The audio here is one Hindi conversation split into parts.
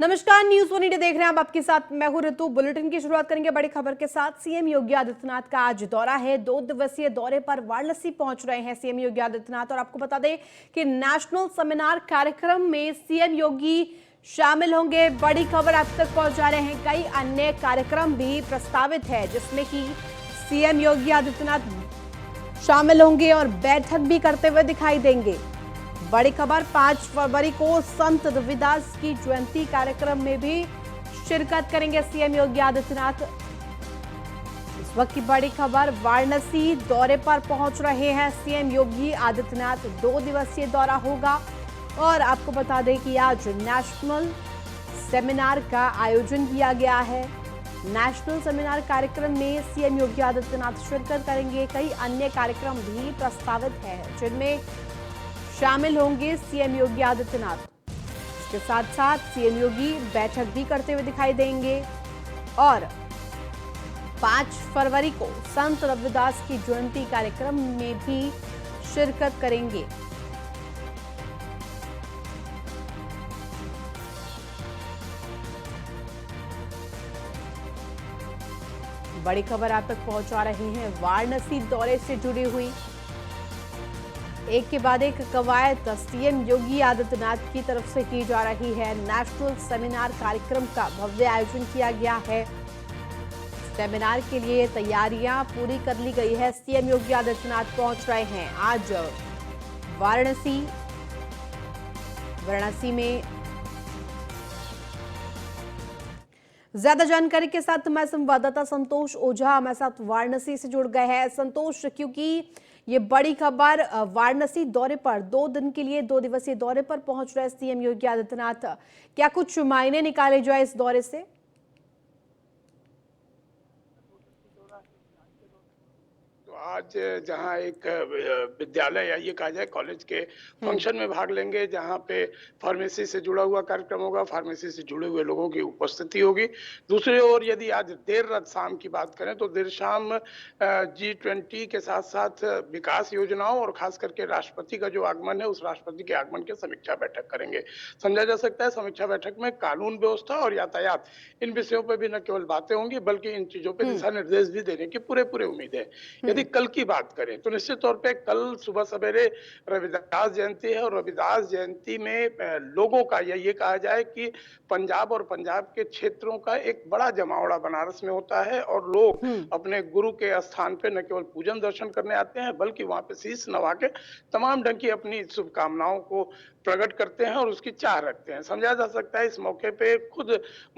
नमस्कार, न्यूज वन इंडिया देख रहे हैं आप। आपके साथ मैं हूं ऋतु। बुलेटिन की शुरुआत करेंगे बड़ी खबर के साथ। सीएम योगी आदित्यनाथ का आज दौरा है। 2 दिवसीय दौरे पर वाराणसी पहुंच रहे हैं सीएम योगी आदित्यनाथ। और आपको बता दें कि नेशनल सेमिनार कार्यक्रम में सीएम योगी शामिल होंगे। बड़ी खबर आप तक पहुंचा रहे हैं। कई अन्य कार्यक्रम भी प्रस्तावित है जिसमें कि सीएम योगी आदित्यनाथ शामिल होंगे और बैठक भी करते हुए दिखाई देंगे। बड़ी खबर, 5 फरवरी को संत रविदास की जयंती कार्यक्रम में भी शिरकत करेंगे सीएम योगी आदित्यनाथ। इस वक्त की बड़ी खबर, वाराणसी दौरे पर पहुंच रहे हैं सीएम योगी आदित्यनाथ। 2 दिवसीय दौरा होगा। और आपको बता दें कि आज नेशनल सेमिनार का आयोजन किया गया है। नेशनल सेमिनार कार्यक्रम में सीएम योगी आदित्यनाथ शिरकत करेंगे। कई अन्य कार्यक्रम भी प्रस्तावित है जिनमें शामिल होंगे सीएम योगी आदित्यनाथ। इसके साथ साथ सीएम योगी बैठक भी करते हुए दिखाई देंगे। और 5 फरवरी को संत रविदास की जयंती कार्यक्रम में भी शिरकत करेंगे। बड़ी खबर आप तक पहुंचा रहे हैं वाराणसी दौरे से जुड़ी हुई। एक के बाद एक कवायद सीएम योगी आदित्यनाथ की तरफ से की जा रही है। नेशनल सेमिनार कार्यक्रम का भव्य आयोजन किया गया है। सेमिनार के लिए तैयारियां पूरी कर ली गई है। सीएम योगी आदित्यनाथ पहुंच रहे हैं आज वाराणसी में। ज्यादा जानकारी के साथ हमारे संवाददाता संतोष ओझा हमारे साथ वाराणसी से जुड़ गए हैं। संतोष, क्योंकि ये बड़ी खबर, वाराणसी दौरे पर 2 दिन के लिए 2 दिवसीय दौरे पर पहुंच रहे सीएम योगी आदित्यनाथ, क्या कुछ मायने निकाले जाए इस दौरे से? आज जहां एक विद्यालय या ये कहा जाए कॉलेज के फंक्शन में भाग लेंगे, जहां पे फार्मेसी से जुड़ा हुआ कार्यक्रम होगा, फार्मेसी से जुड़े हुए लोगों की उपस्थिति होगी। दूसरी ओर यदि आज देर रात शाम की बात करें तो देर शाम G20 के साथ साथ विकास योजनाओं और खास करके राष्ट्रपति का जो आगमन है, उस राष्ट्रपति के आगमन की समीक्षा बैठक करेंगे। समझा जा सकता है समीक्षा बैठक में कानून व्यवस्था और यातायात, इन विषयों पर भी न केवल बातें होंगी बल्कि इन चीजों पर दिशा निर्देश भी देने की पूरे उम्मीद है। यदि कल की बात करें तो निश्चित तौर पे कल सुबह सवेरे रविदास जयंती है और रविदास जयंती में लोगों का या ये कहा जाए कि पंजाब और पंजाब के क्षेत्रों का एक बड़ा जमावड़ा बनारस में होता है। और लोग अपने गुरु के स्थान पे न केवल पूजन दर्शन करने आते हैं बल्कि वहां पे शीश नवा के तमाम ढंग की अपनी शुभकामनाओं को प्रकट करते हैं और उसकी चाह रखते हैं। समझा जा सकता है इस मौके पे खुद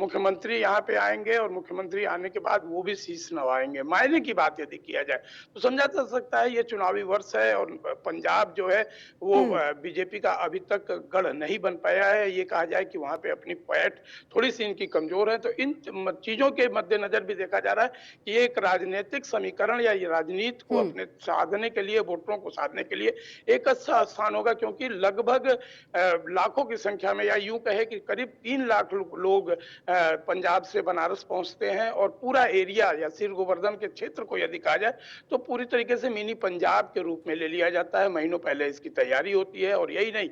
मुख्यमंत्री यहाँ पे आएंगे और मुख्यमंत्री आने के बाद वो भी शीश नवाएंगे। मायने की बात यदि किया जाए तो समझा जा सकता है ये चुनावी वर्ष है और पंजाब जो है वो बीजेपी का अभी तक गढ़ नहीं बन पाया है। ये कहा जाए कि वहां पे अपनी पैठ थोड़ी सी इनकी कमजोर है। तो इन चीजों के मद्देनजर भी देखा जा रहा है कि ये एक राजनीतिक समीकरण या ये राजनीति को अपने साधने के लिए, वोटरों को साधने के लिए एक अच्छा स्थान होगा, क्योंकि लगभग लाखों की संख्या में या यूं कहे कि करीब 3 लाख लोग पंजाब से बनारस पहुंचते हैं। और पूरा एरिया या सिर गोवर्धन के क्षेत्र को यदि कहा जाए तो पूरी तरीके से मिनी पंजाब के रूप में ले लिया जाता है। महीनों पहले इसकी तैयारी होती है और यही नहीं,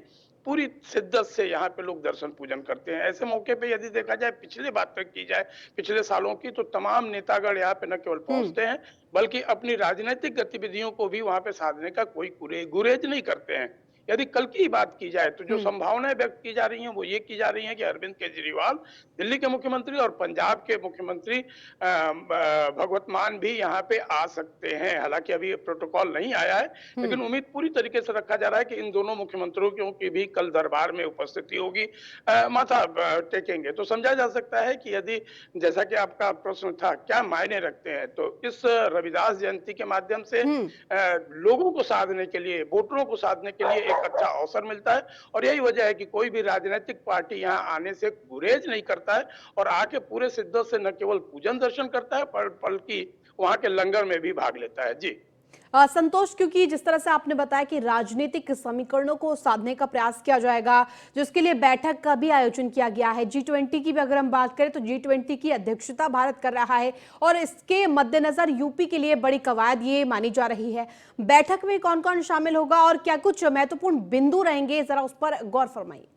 पूरी शिद्दत से यहाँ पे लोग दर्शन पूजन करते हैं। ऐसे मौके पे यदि देखा जाए, पिछले बात तक की जाए पिछले सालों की, तो तमाम नेतागण यहाँ पे न केवल पहुंचते हैं बल्कि अपनी राजनीतिक गतिविधियों को भी वहां पे साधने का कोई गुरेज नहीं करते हैं। यदि कल की बात की जाए तो जो संभावनाएं व्यक्त की जा रही हैं वो ये की जा रही हैं कि अरविंद केजरीवाल दिल्ली के मुख्यमंत्री और पंजाब के मुख्यमंत्री भगवत मान भी यहाँ पे आ सकते हैं। हालांकि अभी प्रोटोकॉल नहीं आया है, लेकिन उम्मीद पूरी तरीके से रखा जा रहा है कि इन दोनों मुख्यमंत्रियों की भी कल दरबार में उपस्थिति होगी, माथा टेकेंगे। तो समझा जा सकता है कि यदि, जैसा कि आपका प्रश्न था, क्या मायने रखते हैं, तो इस रविदास जयंती के माध्यम से लोगों को साधने के लिए, वोटरों को साधने के लिए एक अच्छा अवसर मिलता है। और यही वजह है कि कोई भी राजनीतिक पार्टी यहाँ आने से गुरेज नहीं करता है और आके पूरे शिद्दत से न केवल पूजन दर्शन करता है बल्कि वहां के लंगर में भी भाग लेता है। जी संतोष, क्योंकि जिस तरह से आपने बताया कि राजनीतिक समीकरणों को साधने का प्रयास किया जाएगा, जिसके लिए बैठक का भी आयोजन किया गया है। G20 की भी अगर हम बात करें तो G20 की अध्यक्षता भारत कर रहा है और इसके मद्देनजर यूपी के लिए बड़ी कवायद ये मानी जा रही है। बैठक में कौन कौन शामिल होगा और क्या कुछ महत्वपूर्ण बिंदु रहेंगे, जरा उस पर गौर फरमाइए।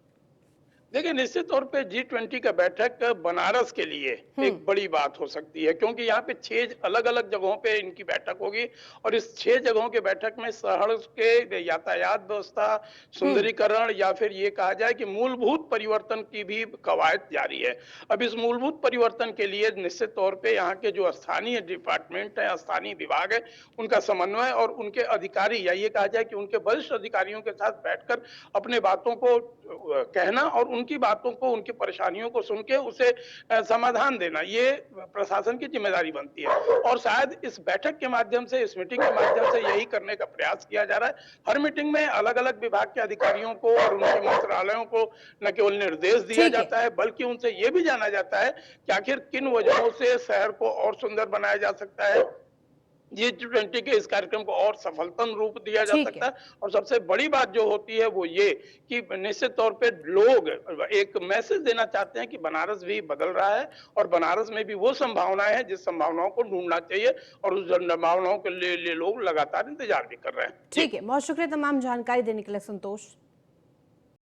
देखिए, निश्चित तौर पे G20 का बैठक बनारस के लिए एक बड़ी बात हो सकती है, क्योंकि यहाँ पे 6 अलग-अलग जगहों पे इनकी बैठक होगी और इस 6 जगहों के बैठक में शहर के यातायात व्यवस्था, सुंदरीकरण या फिर ये कहा जाए कि मूलभूत परिवर्तन की भी कवायद जारी है। अब इस मूलभूत परिवर्तन के लिए निश्चित तौर पे यहाँ के जो स्थानीय डिपार्टमेंट है, स्थानीय विभाग है, उनका समन्वय और उनके अधिकारी या ये कहा जाए कि उनके वरिष्ठ अधिकारियों के साथ बैठकर अपने बातों को कहना और उनकी बातों को, उनकी परेशानियों को सुन के उसे समाधान देना, ये प्रशासन की जिम्मेदारी बनती है। और शायद इस बैठक के माध्यम से, इस मीटिंग के माध्यम से यही करने का प्रयास किया जा रहा है। हर मीटिंग में अलग-अलग विभाग के अधिकारियों को और उनके मंत्रालयों को न केवल निर्देश दिया ठीक है। जाता है, बल्कि उनसे ये भी जाना जाता है कि आखिर किन वजहों से शहर को और सुंदर बनाया जा सकता है। G20 के इस कार्यक्रम को और सफलतम रूप दिया जा ठीक सकता है। है और सबसे बड़ी बात जो होती है वो ये कि निश्चित तौर पे लोग एक मैसेज देना चाहते हैं कि बनारस भी बदल रहा है और बनारस में भी वो संभावनाएं हैं जिस संभावनाओं को ढूंढना चाहिए और उस संभावनाओं के लिए लोग लगातार इंतजार भी कर रहे हैं। जी। ठीक है, बहुत शुक्रिया तमाम जानकारी देने के लिए संतोष।